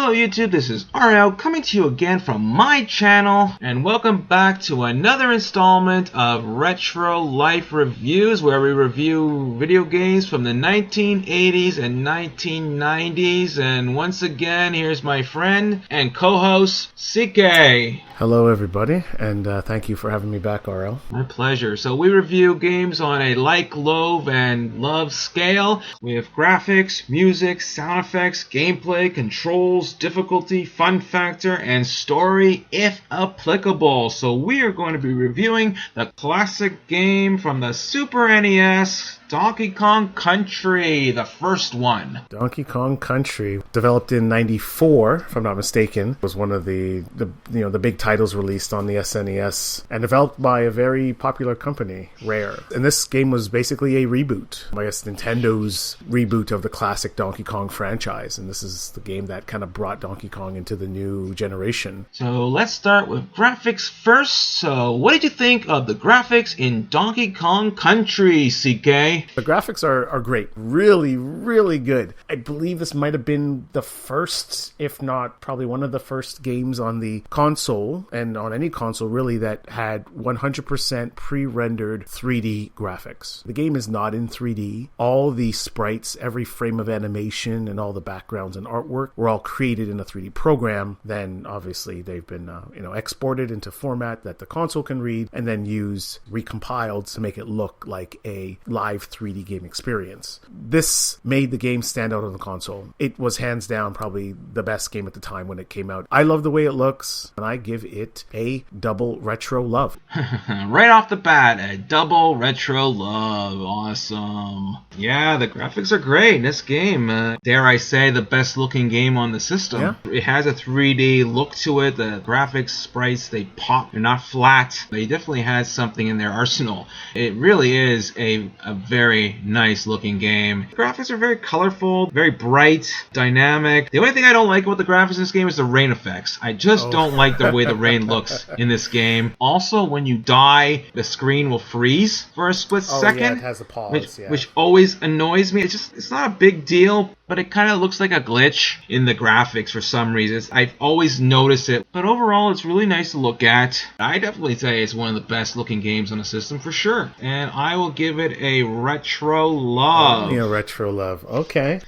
Hello YouTube, this is RL coming to you again from my channel, and welcome back to another installment of Retro Life Reviews, where we review video games from the 1980s and 1990s. And once again, here's my friend and co-host CK. Hello everybody, and thank you for having me back, RL. My pleasure. So we review games on a like, loathe, and love scale. We have graphics, music, sound effects, gameplay, controls, difficulty, fun factor, and story if applicable. So we are going to be reviewing the classic game from the Super NES, Donkey Kong Country, the first one. Donkey Kong Country, developed in '94, if I'm not mistaken, was one of the big titles released on the SNES, and developed by a very popular company, Rare. And this game was basically a reboot, I guess Nintendo's reboot of the classic Donkey Kong franchise. And this is the game that kind of brought Donkey Kong into the new generation. So let's start with graphics first. So what did you think of the graphics in Donkey Kong Country, CK? The graphics are great. Really, really good. I believe this might have been the first, if not probably one of the first games on the console, and on any console really, that had 100% pre-rendered 3D graphics. The game is not in 3D. All the sprites, every frame of animation, and all the backgrounds and artwork were all created in a 3D program. Then obviously they've been exported into format that the console can read, and then used, recompiled to make it look like a live 3D game experience. This made the game stand out on the console. It was hands down probably the best game at the time when it came out. I love the way it looks, and I give it a double retro love. Right off the bat, a double retro love. Awesome. Yeah, the graphics are great. This game, dare I say, the best looking game on the system. Yeah. It has a 3D look to it. The graphics, sprites, they pop. They're not flat. They definitely had something in their arsenal. It really is a very nice looking game. The graphics are very colorful, very bright, dynamic. The only thing I don't like about the graphics in this game is the rain effects. I just don't like the way the rain looks in this game. Also, when you die, the screen will freeze for a split second. Yeah, it has a pause, which always annoys me. It's not a big deal, but it kind of looks like a glitch in the graphics for some reason. I've always noticed it, but overall it's really nice to look at. I definitely say it's one of the best looking games on the system for sure, and I will give it a retro love. Yeah, retro love. Okay.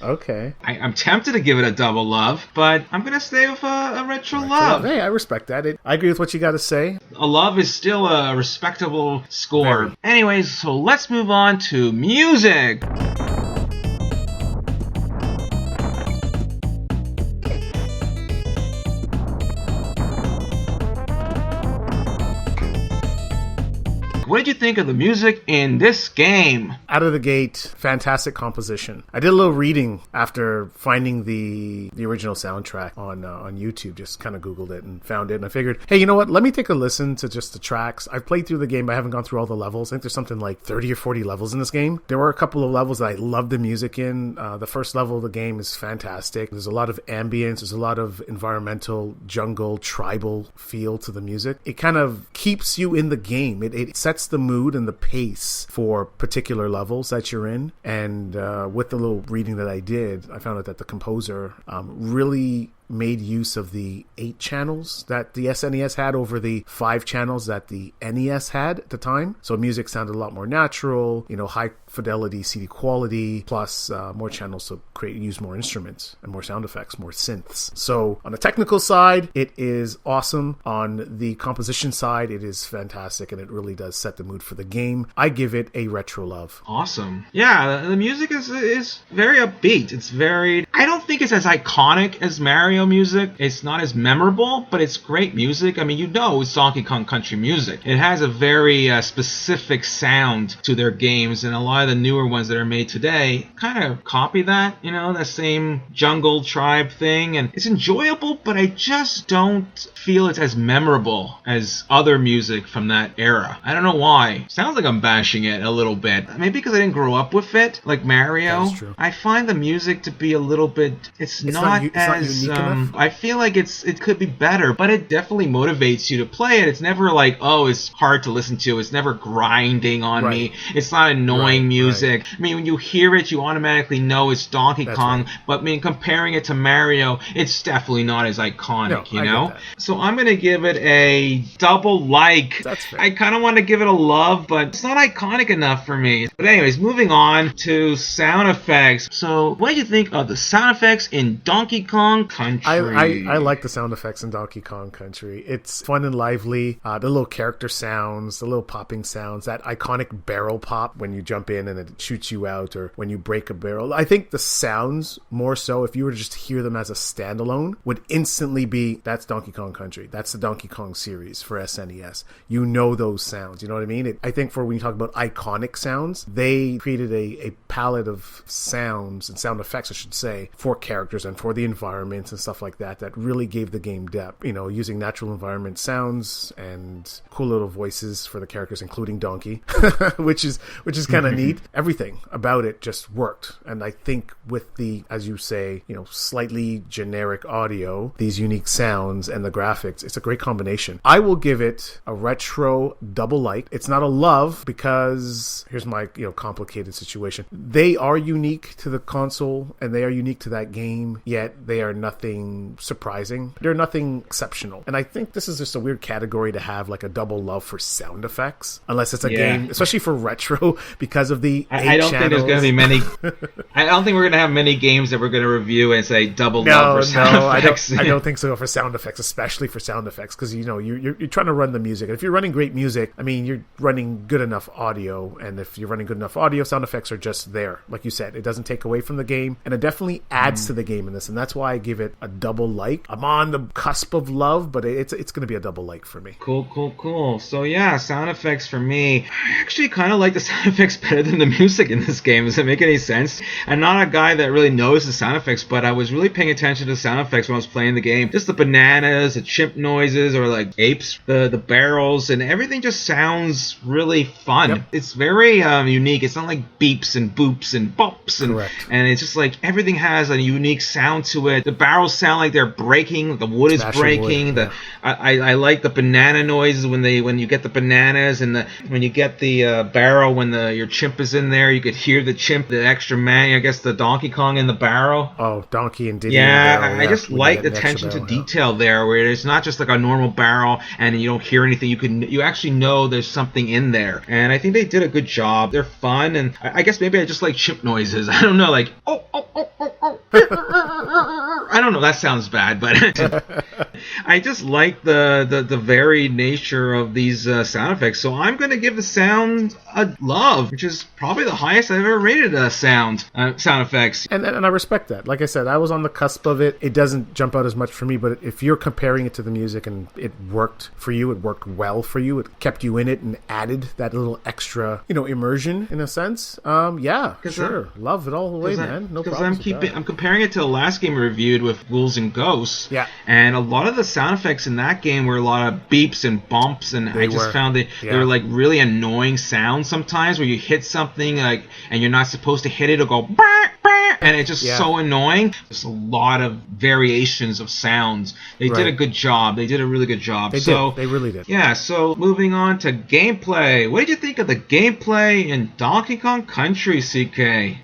I'm tempted to give it a double love, but I'm gonna stay with a retro love. Hey, I respect that. I agree with what you got to say. A love is still a respectable score. Very. Anyways, so let's move on to music. What did you think of the music in this game? Out of the gate, fantastic composition. I did a little reading after finding the original soundtrack on YouTube. Just kind of Googled it and found it, and I figured, hey, you know what? Let me take a listen to just the tracks. I've played through the game, but I haven't gone through all the levels. I think there's something like 30 or 40 levels in this game. There were a couple of levels that I loved the music in. The first level of the game is fantastic. There's a lot of ambience. There's a lot of environmental, jungle, tribal feel to the music. It kind of keeps you in the game. It sets the mood and the pace for particular levels that you're in. And with the little reading that I did, I found out that the composer really made use of the 8 channels that the SNES had over the 5 channels that the NES had at the time. So music sounded a lot more natural, high fidelity CD quality, plus more channels to use more instruments and more sound effects, more synths. So on the technical side, it is awesome. On the composition side, it is fantastic, and it really does set the mood for the game. I give it a retro love. Awesome. Yeah, the music is very upbeat. It's very... I don't think it's as iconic as Mario music. It's not as memorable, but it's great music. I mean, it's Donkey Kong Country music. It has a very specific sound to their games, and a lot of the newer ones that are made today kind of copy that, the same jungle tribe thing, and it's enjoyable, but I just don't feel it's as memorable as other music from that era. I don't know why. Sounds like I'm bashing it a little bit. Maybe because I didn't grow up with it, like Mario. That's true. I find the music to be a little bit... It's not unique enough. I feel like it could be better, but it definitely motivates you to play it. It's never like, oh, it's hard to listen to. It's never grinding on me. It's not annoying music. I mean, when you hear it, you automatically know it's Donkey Kong. But I mean, comparing it to Mario, it's definitely not as iconic, you know? So I'm going to give it a double like. That's fair. I kind of want to give it a love, but it's not iconic enough for me. But anyways, moving on to sound effects. So what do you think of the sound effects in Donkey Kong Country? I like the sound effects in Donkey Kong Country. It's fun and lively. The little character sounds, the little popping sounds, that iconic barrel pop when you jump in and it shoots you out, or when you break a barrel. I think the sounds, more so, if you were to just hear them as a standalone, would instantly be, that's Donkey Kong Country. That's the Donkey Kong series for SNES. You know those sounds. You know what I mean? I think for when you talk about iconic sounds, they created a palette of sounds and sound effects, I should say, for characters and for the environments and stuff like that really gave the game depth. You know, using natural environment sounds and cool little voices for the characters, including Donkey, which is kind of neat. Everything about it just worked. And I think with the, as you say, you know, slightly generic audio, these unique sounds and the graphics, it's a great combination. I will give it a retro double like. It's not a love because here's my, you know, complicated situation. They are unique to the console and they are unique to that game, yet they are nothing surprising. They're nothing exceptional. And I think this is just a weird category to have, like a double love for sound effects, unless it's a game, especially for retro, because of the I don't think there's going to be many. I don't think we're going to have many games that we're going to review and say double love for sound effects. I don't think so for sound effects, especially for sound effects, because you know you're trying to run the music. And if you're running great music, I mean, you're running good enough audio, and if you're running good enough audio, sound effects are just there. Like you said, it doesn't take away from the game, and it definitely adds to the game in this, and that's why I give it a double like. I'm on the cusp of love, but it's going to be a double like for me. Cool. So yeah, sound effects for me. I actually kind of like the sound effects better than the music in this game. Does it make any sense? I'm not a guy that really knows the sound effects, but I was really paying attention to the sound effects when I was playing the game. Just the bananas, the chimp noises, or like apes, the barrels, and everything just sounds really fun. Yep. It's very unique. It's not like beeps and boops and bops, and it's just like everything has a unique sound to it. The barrels sound like they're breaking, the wood is breaking. I like the banana noises when you get the bananas, and when you get the barrel when your chimp is in there, you could hear the chimp, the extra man, I guess the Donkey Kong in the barrel. Oh, Donkey and Diddy. Yeah, I just like the attention to detail there, where it's not just like a normal barrel and you don't hear anything. You actually know there's something in there, and I think they did a good job. They're fun, and I guess maybe I just like chimp noises. I don't know, like oh. I don't know, that sounds bad, but I just like the varied nature of these sound effects. So I'm going to give the sound a love, which is probably the highest I've ever rated sound effects. And I respect that. Like I said, I was on the cusp of it. It doesn't jump out as much for me, but if you're comparing it to the music and it worked for you, it worked well for you, it kept you in it and added that little extra, you know, immersion in a sense. Yeah, sure. Love it all the way, man. No problem. Because I'm comparing it to the last game we reviewed with Ghouls and Ghosts. Yeah. And a lot of the sound effects in that game were a lot of beeps and bumps, and I just found they were like really annoying sounds sometimes, where you hit something like and you're not supposed to hit it, it'll go bah, bah, and it's just so annoying. There's a lot of variations of sounds. They did a good job. They did a really good job. They really did. Yeah, so moving on to gameplay. What did you think of the gameplay in Donkey Kong Country, CK?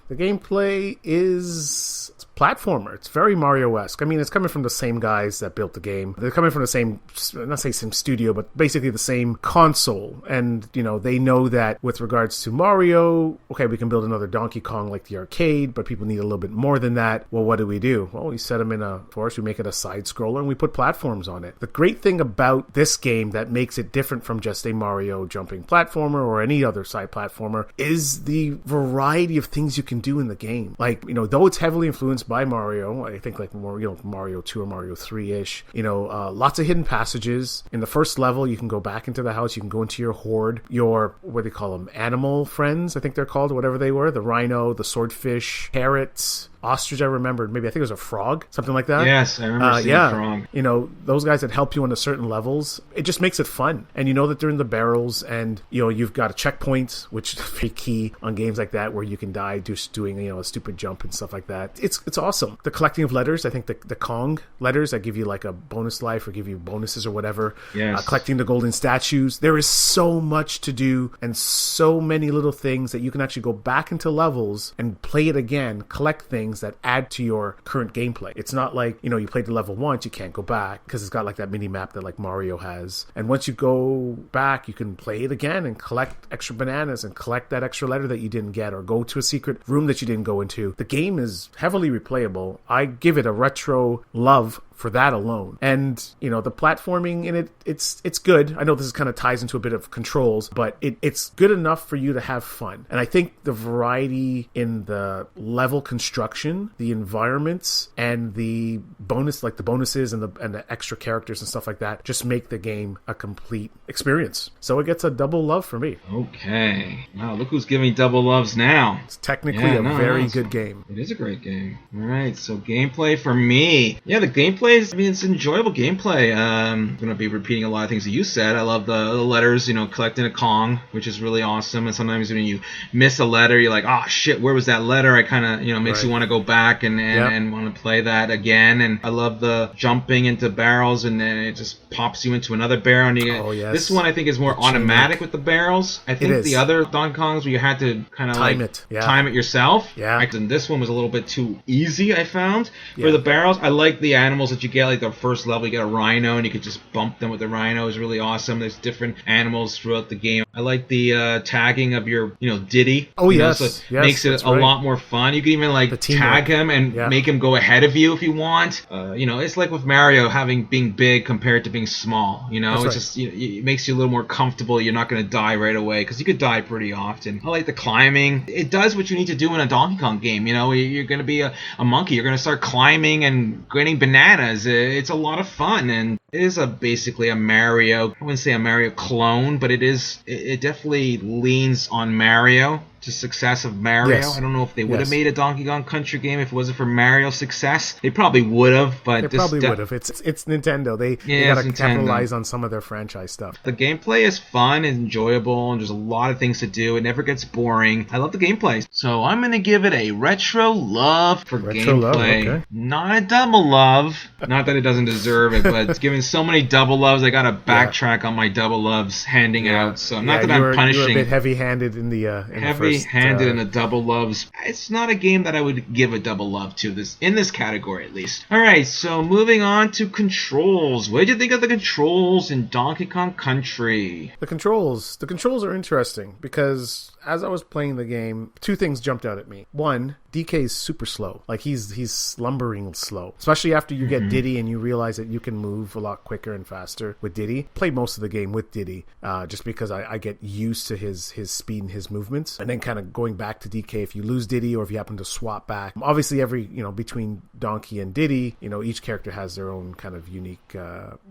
The gameplay is platformer. It's very Mario-esque. I mean, it's coming from the same guys that built the game. They're coming from the same, not say same studio, but basically the same console. And, you know, they know that with regards to Mario, okay, we can build another Donkey Kong like the arcade, but people need a little bit more than that. Well, what do? Well, we set them in a forest, we make it a side-scroller, and we put platforms on it. The great thing about this game that makes it different from just a Mario jumping platformer or any other side platformer is the variety of things you can do in the game. Like, you know, though it's heavily influenced by Mario, I think like more, you know, Mario 2 or Mario 3-ish, you know, lots of hidden passages. In the first level, you can go back into the house, you can go into your horde, your, what do they call them, animal friends, I think they're called, whatever they were, the rhino, the swordfish, parrots, ostrich, I remembered. Maybe I think it was a frog, something like that. Yes, I remember seeing frog. You know, those guys that help you on the certain levels, it just makes it fun. And you know that they're in the barrels, and you know you've got a checkpoint, which is very key on games like that, where you can die just doing, you know, a stupid jump and stuff like that. It's awesome. The collecting of letters, I think the Kong letters that give you like a bonus life or give you bonuses or whatever. Yes. Collecting the golden statues. There is so much to do and so many little things that you can actually go back into levels and play it again, collect things that add to your current gameplay. It's not like, you know, you played the level once, you can't go back because it's got like that mini map that like Mario has. And once you go back, you can play it again and collect extra bananas and collect that extra letter that you didn't get, or go to a secret room that you didn't go into. The game is heavily replayable. I give it a retro love for that alone. And, you know, the platforming in it, it's good. I know this kind of ties into a bit of controls, but it's good enough for you to have fun. And I think the variety in the level construction, the environments, and the bonus, like the bonuses and the extra characters and stuff like that, just make the game a complete experience. So it gets a double love for me. Okay. Wow, look who's giving double loves now. It's technically a very good game. It is a great game. All right, so gameplay for me. Yeah, the gameplay is, I mean, it's enjoyable gameplay. I'm going to be repeating a lot of things that you said. I love the letters, you know, collecting a Kong, which is really awesome. And sometimes when you miss a letter, you're like, oh, shit, where was that letter? I kind of, you know, makes you want to go back and want to play that again. And I love the jumping into barrels, and then it just pops you into another barrel. And this one, I think, is more automatic with the barrels. I think the other Donkey Kongs where you had to kind of time it yourself. Yeah. And this one was a little bit too easy, I found. For the barrels, I like the animals that you get. Like the first level, you get a rhino, and you could just bump them with the rhino. Is really awesome. There's different animals throughout the game. I like the tagging of your, you know, Diddy. Oh, yes. So it makes it a lot more fun. You can even like tag him and make him go ahead of you if you want. You know, it's like with Mario being big compared to being small. You know, just it makes you a little more comfortable. You're not going to die right away, because you could die pretty often. I like the climbing. It does what you need to do in a Donkey Kong game. You know, you're going to be a monkey. You're going to start climbing and getting bananas. It's a lot of fun, and it is basically a Mario. I wouldn't say a Mario clone, but it definitely leans on Mario. To success of Mario. Yes. I don't know if they would have made a Donkey Kong Country game if it wasn't for Mario's success. They probably would have, but they probably would have. It's Nintendo. They got to capitalize on some of their franchise stuff. The gameplay is fun and enjoyable, and there's a lot of things to do. It never gets boring. I love the gameplay, so I'm gonna give it a retro love for gameplay. Okay. Not a double love. Not that it doesn't deserve it, but it's giving so many double loves. I gotta backtrack on my double loves handing out. So not that I'm punishing. You were a bit heavy-handed in the handed in a double loves. It's not a game that I would give a double love to, in this category at least. Alright, so moving on to controls. What did you think of the controls in Donkey Kong Country? The controls are interesting because as I was playing the game, two things jumped out at me. One, DK is super slow. Like he's slumbering slow. Especially after you get Diddy and you realize that you can move a lot quicker and faster with Diddy. Played most of the game with Diddy, just because I get used to his speed and his movements. And then kind of going back to DK, if you lose Diddy or if you happen to swap back. Obviously between Donkey and Diddy, each character has their own kind of unique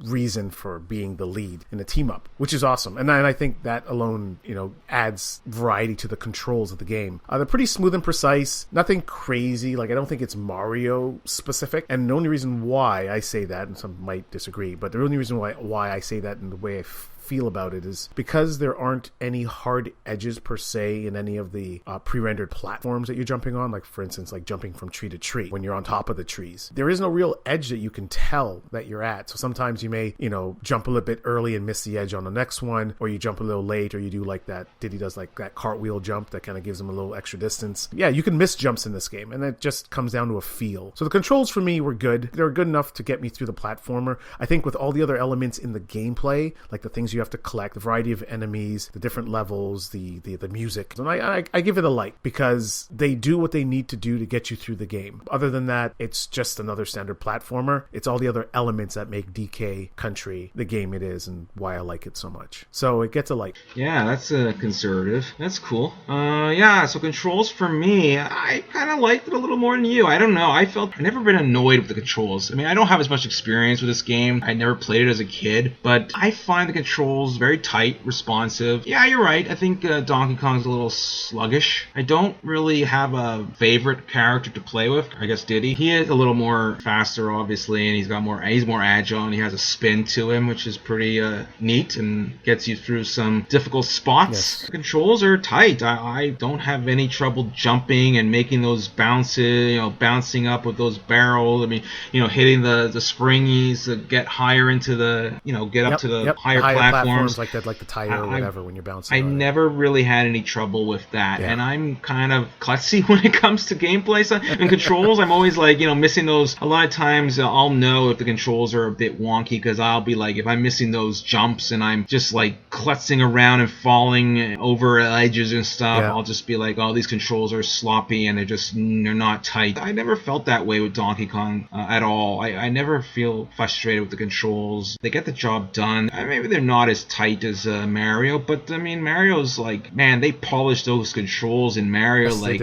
reason for being the lead in a team up, which is awesome. And I think that alone, adds variety to the controls of the game. They're pretty smooth and precise. Nothing crazy. Like, I don't think it's Mario specific. And the only reason why I say that, and some might disagree, but the only reason why I say that in the way I feel about it is because there aren't any hard edges per se in any of the pre-rendered platforms that you're jumping on, like for instance like jumping from tree to tree when you're on top of the trees. There is no real edge that you can tell that you're at, so sometimes you may jump a little bit early and miss the edge on the next one, or you jump a little late, or you do like that Diddy does, like that cartwheel jump that kind of gives him a little extra distance. Yeah, you can miss jumps in this game, and it just comes down to a feel. So the controls for me were good. They were good enough to get me through the platformer. I think with all the other elements in the gameplay, like the things you have to collect, the variety of enemies, the different levels, the music, and I give it a like, because they do what they need to do to get you through the game. Other than that, it's just another standard platformer. It's all the other elements that make DK Country the game it is, and why I like it so much. So it gets a like. Yeah, that's conservative. That's cool. So controls for me, I kind of liked it a little more than you. I don't know. I've never been annoyed with the controls. I mean, I don't have as much experience with this game. I never played it as a kid, but I find the controls controls, very tight, responsive. Yeah, you're right. I think Donkey Kong's a little sluggish. I don't really have a favorite character to play with. I guess Diddy. He is a little more faster, obviously, and he's more agile, and he has a spin to him, which is pretty neat and gets you through some difficult spots. Yes. The controls are tight. I don't have any trouble jumping and making those bounces, bouncing up with those barrels. I mean, hitting the springies to get higher into the, get up to the higher platforms like that, like the tire or whatever when you're bouncing. I never really had any trouble with that, and I'm kind of klutzy when it comes to gameplay and controls. I'm always like, missing those. A lot of times I'll know if the controls are a bit wonky because I'll be like, if I'm missing those jumps and I'm just like klutzing around and falling over edges and stuff, I'll just be like, oh, these controls are sloppy and they're not tight. I never felt that way with Donkey Kong at all. I never feel frustrated with the controls. They get the job done. Maybe they're not as tight as Mario, but I mean, Mario's like, man, they polished those controls in Mario like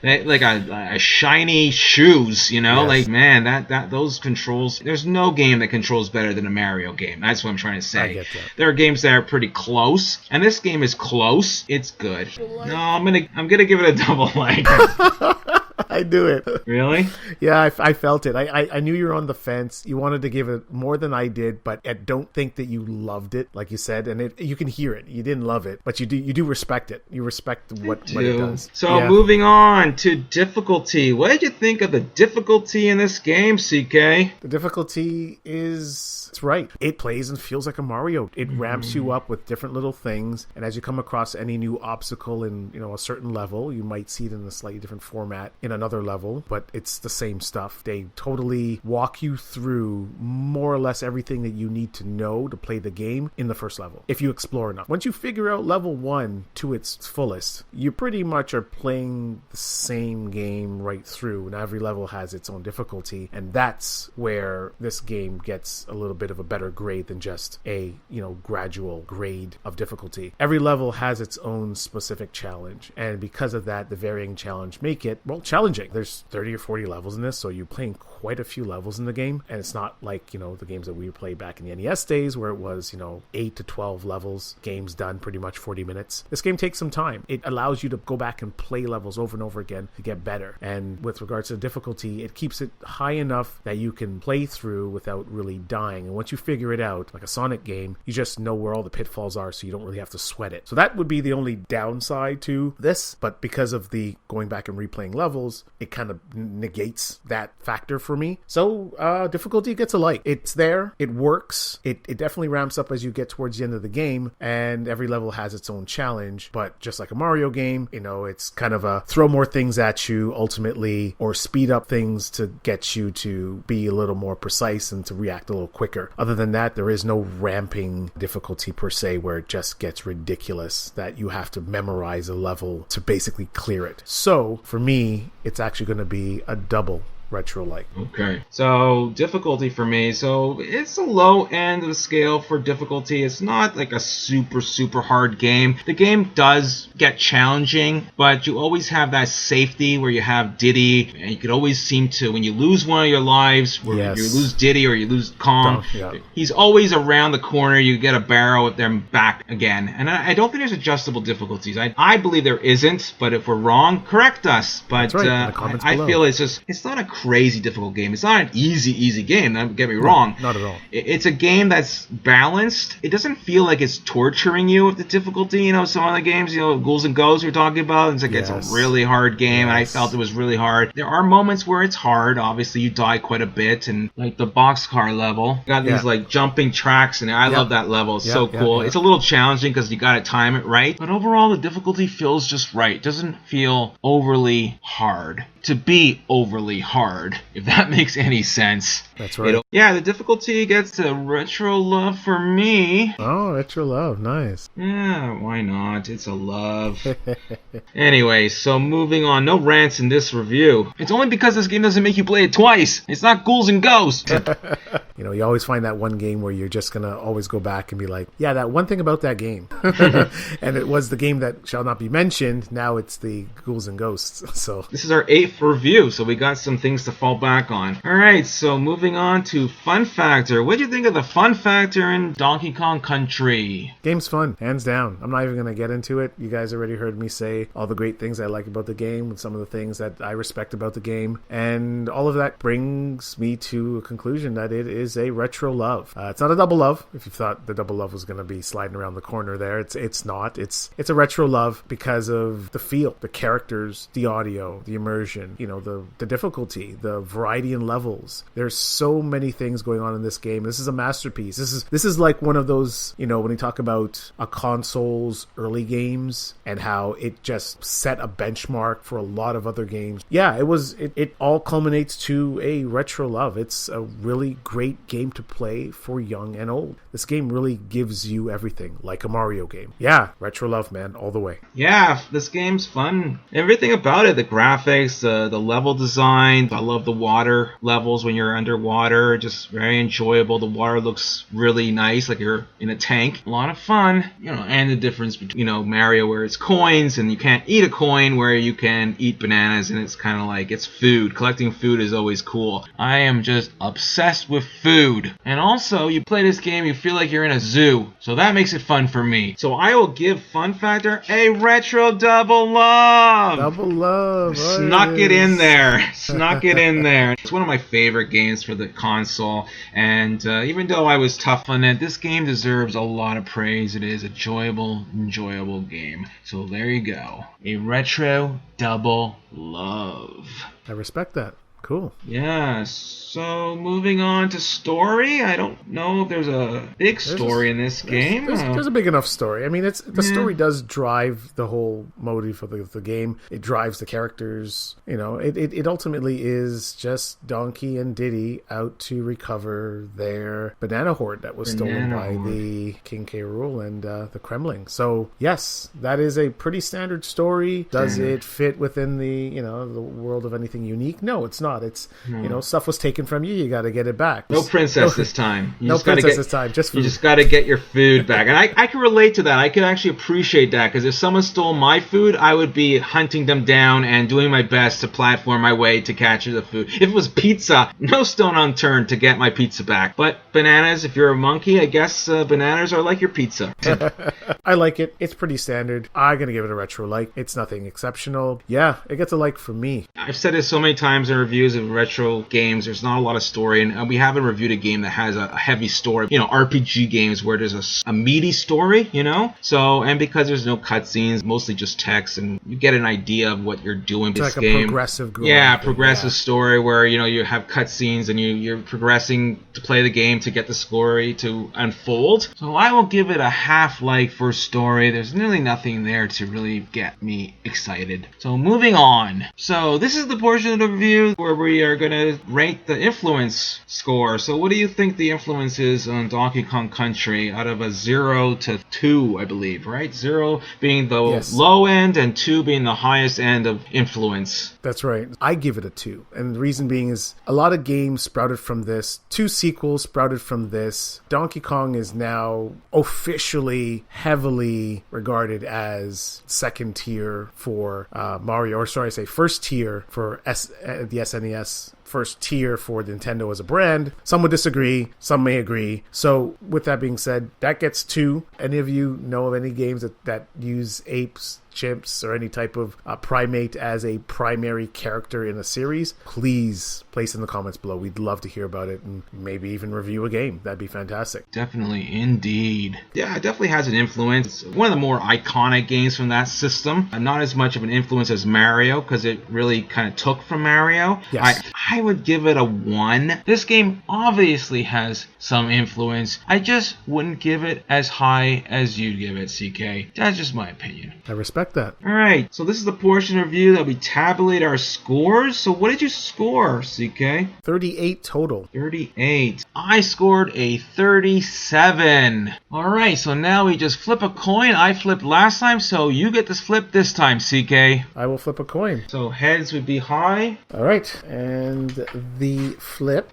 a shiny shoes, like, man, that those controls, there's no game that controls better than a Mario game. That's what I'm trying to say. I get that. There are games that are pretty close, and this game is close. It's good. No, I'm gonna give it a double like. I do it. Really? Yeah, I felt it. I knew you were on the fence. You wanted to give it more than I did, but I don't think that you loved it, like you said. And you can hear it. You didn't love it, but you do respect it. You respect what it does. So moving on to difficulty. What did you think of the difficulty in this game, CK? The difficulty is... It's right. It plays and feels like a Mario. It ramps you up with different little things, and as you come across any new obstacle in a certain level, you might see it in a slightly different format in another level, but it's the same stuff. They totally walk you through more or less everything that you need to know to play the game in the first level, if you explore enough. Once you figure out level 1 to its fullest, you pretty much are playing the same game right through, and every level has its own difficulty, and that's where this game gets a little bit of a better grade than just a gradual grade of difficulty. Every level has its own specific challenge, and because of that, the varying challenge make it challenging. There's 30 or 40 levels in this, so you're playing quite a few levels in the game, and it's not like the games that we played back in the NES days where it was 8 to 12 levels, games done pretty much 40 minutes. This game takes some time. It allows you to go back and play levels over and over again to get better, and with regards to difficulty, it keeps it high enough that you can play through without really dying. And once you figure it out, like a Sonic game, you just know where all the pitfalls are, so you don't really have to sweat it. So that would be the only downside to this, but because of the going back and replaying levels, it kind of negates that factor for me. So difficulty gets a like. It's there, it works, it definitely ramps up as you get towards the end of the game, and every level has its own challenge, but just like a Mario game, it's kind of a throw more things at you ultimately, or speed up things to get you to be a little more precise and to react a little quicker. Other than that, there is no ramping difficulty per se where it just gets ridiculous that you have to memorize a level to basically clear it. So for me, it's actually going to be a double retro-like. Okay. So difficulty for me, so it's a low end of the scale for difficulty. It's not like a super hard game. The game does get challenging, but you always have that safety where you have Diddy, and you could always seem to, when you lose one of your lives, where you lose Diddy or you lose Kong, he's always around the corner. You get a barrel with them back again. And I don't think there's adjustable difficulties. I believe there isn't, but if we're wrong, correct us. But I feel it's not a crazy difficult game. It's not an easy game, don't get me wrong. Not at all. It's a game that's balanced. It doesn't feel like it's torturing you with the difficulty. Some of the games, Ghouls and Ghosts we're talking about, it's like it's a really hard game, and I felt it was really hard. There are moments where it's hard. Obviously, you die quite a bit, and like the boxcar level, got these like jumping tracks, and I love that level. It's so cool. It's a little challenging because you got to time it right, but overall the difficulty feels just right. It doesn't feel overly hard to be overly hard, if that makes any sense. That's right. The difficulty gets a retro love for me. Oh, retro love, nice. Yeah, why not? It's a love. Anyway, so moving on. No rants in this review. It's only because this game doesn't make you play it twice. It's not Ghouls and Ghosts. You know, you always find that one game where you're just going to always go back and be like, yeah, that one thing about that game. And it was the game that shall not be mentioned. Now it's the Ghouls and Ghosts. So this is our 8th review, so we got some things to fall back on. All right, so moving on to fun factor. What do you think of the fun factor in Donkey Kong Country? Game's fun, hands down. I'm not even going to get into it. You guys already heard me say all the great things I like about the game and some of the things that I respect about the game. And all of that brings me to a conclusion that it is a retro love. It's not a double love. If you thought the double love was going to be sliding around the corner there, it's not. It's a retro love because of the feel, the characters, the audio, the immersion, you know, the difficulty, the variety in levels. There's so many things going on in this game. This is a masterpiece. This is like one of those, you know, when you talk about a console's early games and how it just set a benchmark for a lot of other games. Yeah, it all culminates to a retro love. It's a really great game to play for young and old. This game really gives you everything, like a Mario game. Yeah, retro love, man, all the way. Yeah, this game's fun. Everything about it, the graphics, the level design. I love the water levels when you're underwater. Just very enjoyable. The water looks really nice, like you're in a tank. A lot of fun, you know, and the difference between, you know, Mario where it's coins and you can't eat a coin, where you can eat bananas and it's kind of like it's food. Collecting food is always cool. I am just obsessed with food. And also, you play this game, you feel like you're in a zoo. So that makes it fun for me. So I will give Fun Factor a retro double love. Double love. Snuck it in there. Snuck it in there. It's one of my favorite games for the console. And even though I was tough on it, this game deserves a lot of praise. It is a enjoyable game. So there you go. A retro double love. I respect that. Cool. Yeah, so moving on to story. I don't know if there's a big story in this game. There's a big enough story. I mean, the story does drive the whole motive of the game. It drives the characters. You know, it ultimately is just Donkey and Diddy out to recover their banana hoard that was stolen by the King K. Rool and the Kremling. So, yes, that is a pretty standard story. Does it fit within the world of anything unique? No, it's not. It's, you know, stuff was taken from you. You got to get it back. No princess this time. No princess this time. Just food. You just got to get your food back. And I can relate to that. I can actually appreciate that, because if someone stole my food, I would be hunting them down and doing my best to platform my way to capture the food. If it was pizza, no stone unturned to get my pizza back. But bananas, if you're a monkey, I guess bananas are like your pizza. I like it. It's pretty standard. I'm going to give it a retro like. It's nothing exceptional. Yeah, it gets a like from me. I've said this so many times in reviews of retro games. There's not a lot of story, and we haven't reviewed a game that has a heavy story. You know, RPG games where there's a meaty story, you know? So, and because there's no cutscenes, mostly just text, and you get an idea of what you're doing. It's like a progressive growth. Yeah, progressive story where, you know, you have cutscenes and you're progressing to play the game to get the story to unfold. So I will give it a half like for story. There's really nothing there to really get me excited. So moving on. So this is the portion of the review where we are going to rate the influence score. So what do you think the influence is on Donkey Kong Country out of a 0 to 2, I believe, right? 0 being the low end and 2 being the highest end of influence. That's right. I give it a 2. And the reason being is a lot of games sprouted from this. 2 sequels sprouted from this. Donkey Kong is now officially heavily regarded as second tier for Mario, or sorry, I say first tier for the SNES. First tier for Nintendo as a brand. Some would disagree, some may agree. So with that being said, that gets 2. Any of you know of any games that use apes, chimps, or any type of primate as a primary character in a series? Please place in the comments below. We'd love to hear about it and maybe even review a game. That'd be fantastic. Definitely, indeed. Yeah, it definitely has an influence. One of the more iconic games from that system. Not as much of an influence as Mario, because it really kind of took from Mario. Yes. I would give it a 1. This game obviously has some influence. I just wouldn't give it as high as you give it, CK. That's just my opinion. I respect that. Alright, so this is the portion of review that we tabulate our scores. So what did you score, CK? 38 total. 38. I scored a 37. Alright, so now we just flip a coin. I flipped last time, so you get to flip this time, CK. I will flip a coin. So heads would be high. Alright, and the flip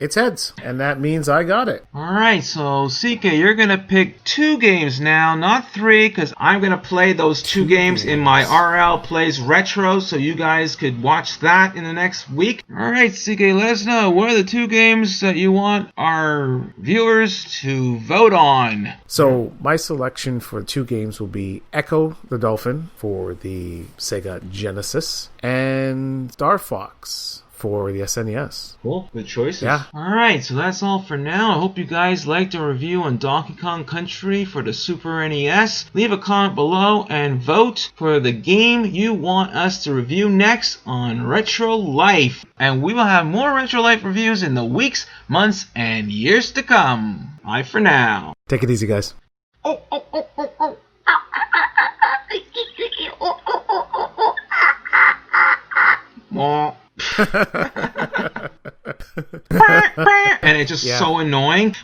It's heads, and that means I got it. Alright, so CK, you're gonna pick 2 games now, not 3, because I'm gonna play those 2 games in my RL Plays Retro, so you guys could watch that in the next week. Alright, CK, let us know, what are the 2 games that you want our viewers to vote on? So my selection for 2 games will be Echo the Dolphin for the Sega Genesis and Star Fox for the SNES. Cool. Good choices. Yeah. Alright, so that's all for now. I hope you guys liked our review on Donkey Kong Country for the Super NES. Leave a comment below and vote for the game you want us to review next on Retro Life. And we will have more Retro Life reviews in the weeks, months, and years to come. Bye for now. Take it easy, guys. And it's just so annoying.